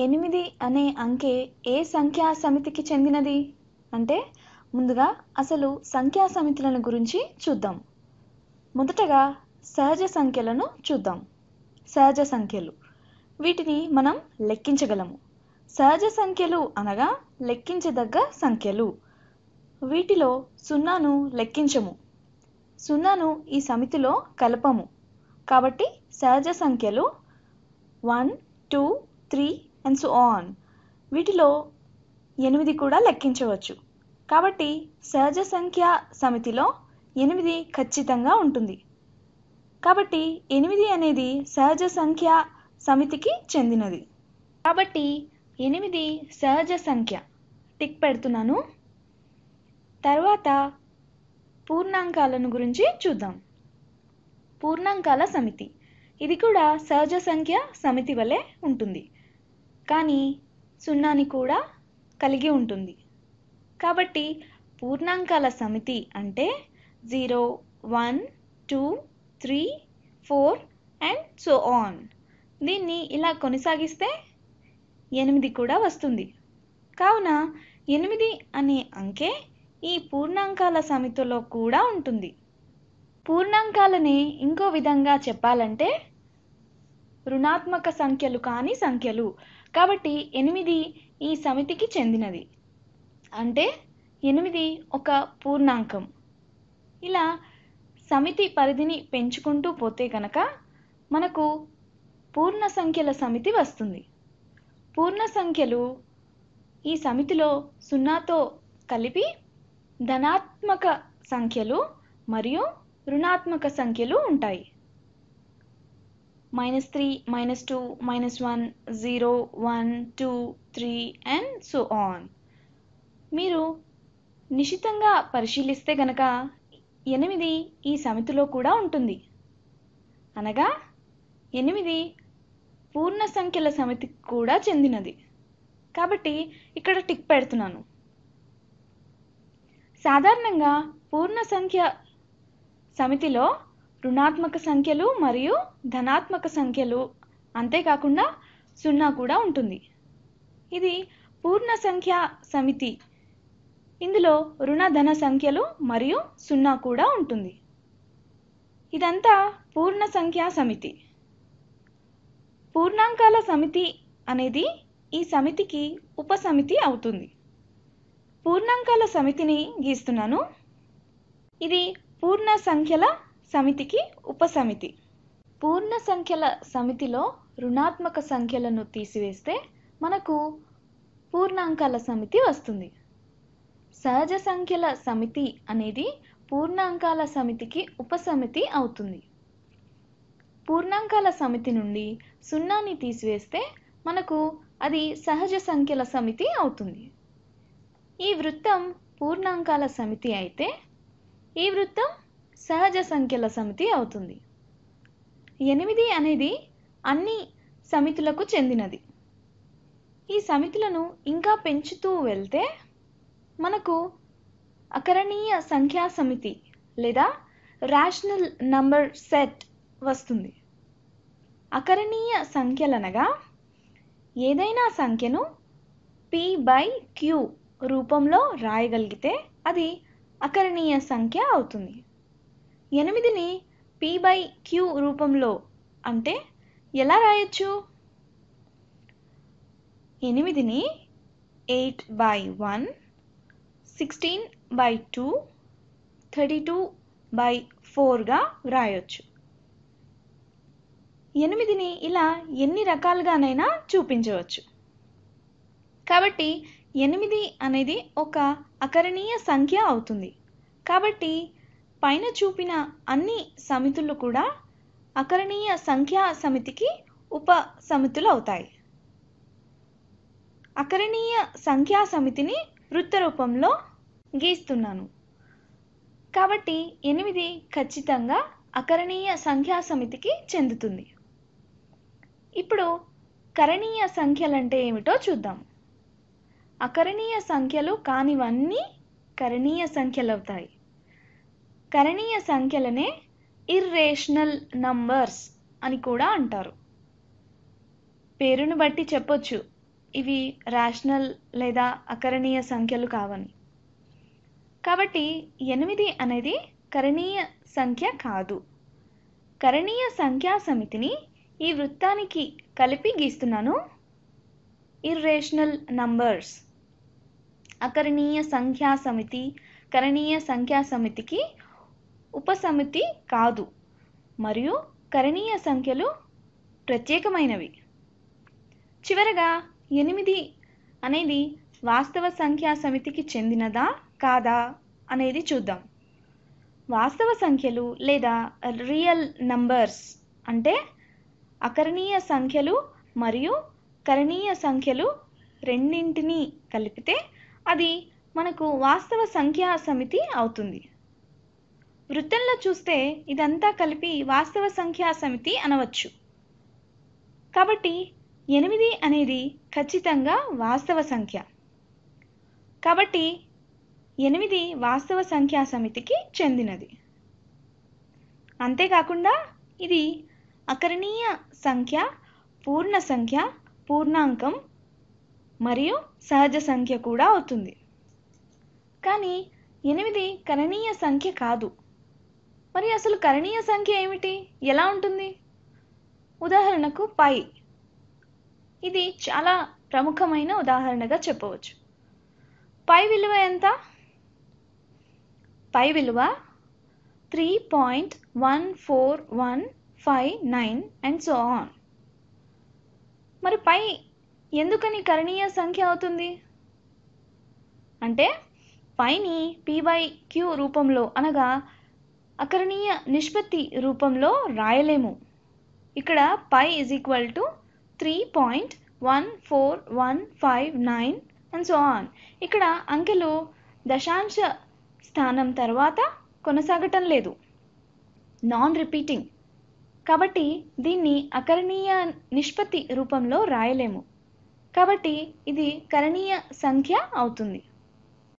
8 అనే అంకె ఏ సంఖ్యా సమితికి చెందినది అంటే ముందుగా అసలు సంఖ్యా సమితులను గురించి చూద్దాం. మొదటగా సహజ సంఖ్యలను చూద్దాం. సహజ సంఖ్యలు వీటిని మనం లెక్కించగలము. సహజ సంఖ్యలు అనగా లెక్కించదగ్గ సంఖ్యలు. వీటిలో సున్నాను లెక్కించము, సున్నాను ఈ సమితిలో కలపము. కాబట్టి సహజ సంఖ్యలు 1, 2, 3 and so on. వీటిలో 8 కూడా లెక్కించవచ్చు. కాబట్టి సహజ సంఖ్య సమితిలో 8 ఖచ్చితంగా ఉంటుంది. కాబట్టి 8 అనేది సహజ సంఖ్య సమితికి చెందినది. కాబట్టి 8 సహజ సంఖ్య టిక్ పెడుతున్నాను. తర్వాత పూర్ణాంకాలను గురించి చూద్దాం. పూర్ణాంకాల సమితి ఇది కూడా సహజ సంఖ్య సమితి వలె ఉంటుంది, కానీ సున్నాని కూడా కలిగి ఉంటుంది. కాబట్టి పూర్ణాంకాల సమితి అంటే 0, 1, 2, 3, 4 and so on. దీన్ని ఇలా కొనసాగిస్తే 8 కూడా వస్తుంది. కావున 8 అనే అంకె ఈ పూర్ణాంకాల సమితిలో కూడా ఉంటుంది. పూర్ణాంకాలని ఇంకో విధంగా చెప్పాలంటే ఋణాత్మక సంఖ్యలు కాని సంఖ్యలు. కాబట్టి 8 ఈ సమితికి చెందినది. అంటే 8 ఒక పూర్ణాంకం. ఇలా సమితి పరిధిని పెంచుకుంటూ పోతే కనుక మనకు పూర్ణ సంఖ్యల సమితి వస్తుంది. పూర్ణ సంఖ్యలు ఈ సమితిలో సున్నాతో కలిపి ధనాత్మక సంఖ్యలు మరియు ఋణాత్మక సంఖ్యలు ఉంటాయి. -3, -2, -1, 0, 1, 2, 3 and so on. మీరు నిశితంగా పరిశీలిస్తే గనక 8 ఈ సమితిలో కూడా ఉంటుంది. అనగా 8 పూర్ణ సంఖ్యల సమితికి కూడా చెందినది. కాబట్టి ఇక్కడ టిక్ పెడుతున్నాను. సాధారణంగా పూర్ణ సంఖ్య సమితిలో ఋణాత్మక సంఖ్యలు మరియు ధనాత్మక సంఖ్యలు, అంతేకాకుండా సున్నా కూడా ఉంటుంది. ఇది పూర్ణ సంఖ్య సమితి. ఇందులో ఋణ ధన సంఖ్యలు మరియు సున్నా కూడా ఉంటుంది. ఇదంతా పూర్ణ సంఖ్యా సమితి. పూర్ణాంకాల సమితి అనేది ఈ సమితికి ఉపసమితి అవుతుంది. పూర్ణాంకాల సమితిని గీస్తున్నాను. ఇది పూర్ణ సంఖ్యల సమితికి ఉపసమితి. పూర్ణ సంఖ్యల సమితిలో ఋణాత్మక సంఖ్యలను తీసివేస్తే మనకు పూర్ణాంకాల సమితి వస్తుంది. సహజ సంఖ్యల సమితి అనేది పూర్ణాంకాల సమితికి ఉపసమితి అవుతుంది. పూర్ణాంకాల సమితి నుండి సున్నాని తీసివేస్తే మనకు అది సహజ సంఖ్యల సమితి అవుతుంది. ఈ వృత్తం పూర్ణాంకాల సమితి అయితే ఈ వృత్తం సహజ సంఖ్యల సమితి అవుతుంది. 8 అనేది అన్ని సమితులకు చెందినది. ఈ సమితులను ఇంకా పెంచుతూ వెళ్తే మనకు అకరణీయ సంఖ్యా సమితి లేదా రేషనల్ నంబర్ సెట్ వస్తుంది. అకరణీయ సంఖ్యలనగా ఏదైనా సంఖ్యను p/q రూపంలో రాయగలిగితే అది అకరణీయ సంఖ్య అవుతుంది. 8ని p/q రూపంలో అంటే ఎలా రాయొచ్చు? 8ని 8/1, 16/2, 32/4గా వ్రాయొచ్చు. 8ని ఇలా ఎన్ని రకాలుగానైనా చూపించవచ్చు. కాబట్టి 8 అనేది ఒక అకరణీయ సంఖ్య అవుతుంది. కాబట్టి పైన చూపిన అన్ని సమితులు కూడా అకరణీయ సంఖ్యా సమితికి ఉప సమితులు అవుతాయి. అకరణీయ సంఖ్యా సమితిని వృత్త రూపంలో గీస్తున్నాను. కాబట్టి 8 ఖచ్చితంగా అకరణీయ సంఖ్యా సమితికి చెందుతుంది. ఇప్పుడు కరణీయ సంఖ్యలంటే ఏమిటో చూద్దాం. అకరణీయ సంఖ్యలు కానివన్నీ కరణీయ సంఖ్యలు అవుతాయి. కరణీయ సంఖ్యలనే ఇర్రేషనల్ నంబర్స్ అని కూడా అంటారు. పేరును బట్టి చెప్పొచ్చు, ఇవి రేషనల్ లేదా అకరణీయ సంఖ్యలు కావని. కాబట్టి 8 అనేది కరణీయ సంఖ్య కాదు. కరణీయ సంఖ్యా సమితిని ఈ వృత్తానికి కలిపి గీస్తున్నాను. ఇర్రేషనల్ నంబర్స్ అకరణీయ సంఖ్యా సమితి కరణీయ సంఖ్యా సమితికి ఉపసమితి కాదు మరియు కరణీయ సంఖ్యలు ప్రత్యేకమైనవి. చివరగా 8 అనేది వాస్తవ సంఖ్యా సమితికి చెందినదా కాదా అనేది చూద్దాం. వాస్తవ సంఖ్యలు లేదా రియల్ నంబర్స్ అంటే అకరణీయ సంఖ్యలు మరియు కరణీయ సంఖ్యలు రెండింటినీ కలిపితే అది మనకు వాస్తవ సంఖ్యా సమితి అవుతుంది. వృత్తంలో చూస్తే ఇదంతా కలిపి వాస్తవ సంఖ్యా సమితి అనవచ్చు. కాబట్టి 8 అనేది ఖచ్చితంగా వాస్తవ సంఖ్య. కాబట్టి 8 వాస్తవ సంఖ్యా సమితికి చెందినది. అంతేకాకుండా ఇది అకరణీయ సంఖ్య, పూర్ణ సంఖ్య, పూర్ణాంకం మరియు సహజ సంఖ్య కూడా అవుతుంది. కానీ 8 కరణీయ సంఖ్య కాదు. మరి అసలు కరణీయ సంఖ్య ఏమిటి, ఎలా ఉంటుంది? ఉదాహరణకు పై. ఇది చాలా ప్రముఖమైన ఉదాహరణగా చెప్పవచ్చు. పై విలువ ఎంత? పై విలువ 3.14159 and so on. మరి పై ఎందుకని కరణీయ సంఖ్య అవుతుంది అంటే పైని p/q రూపంలో అనగా అకరణీయ నిష్పత్తి రూపంలో రాయలేము. ఇక్కడ పై = 3.14159 and so on. ఇక్కడ అంకెలు దశాంశ స్థానం తర్వాత కొనసాగటం లేదు, నాన్ రిపీటింగ్. కాబట్టి దీన్ని అకరణీయ నిష్పత్తి రూపంలో రాయలేము. కాబట్టి ఇది కరణీయ సంఖ్య అవుతుంది.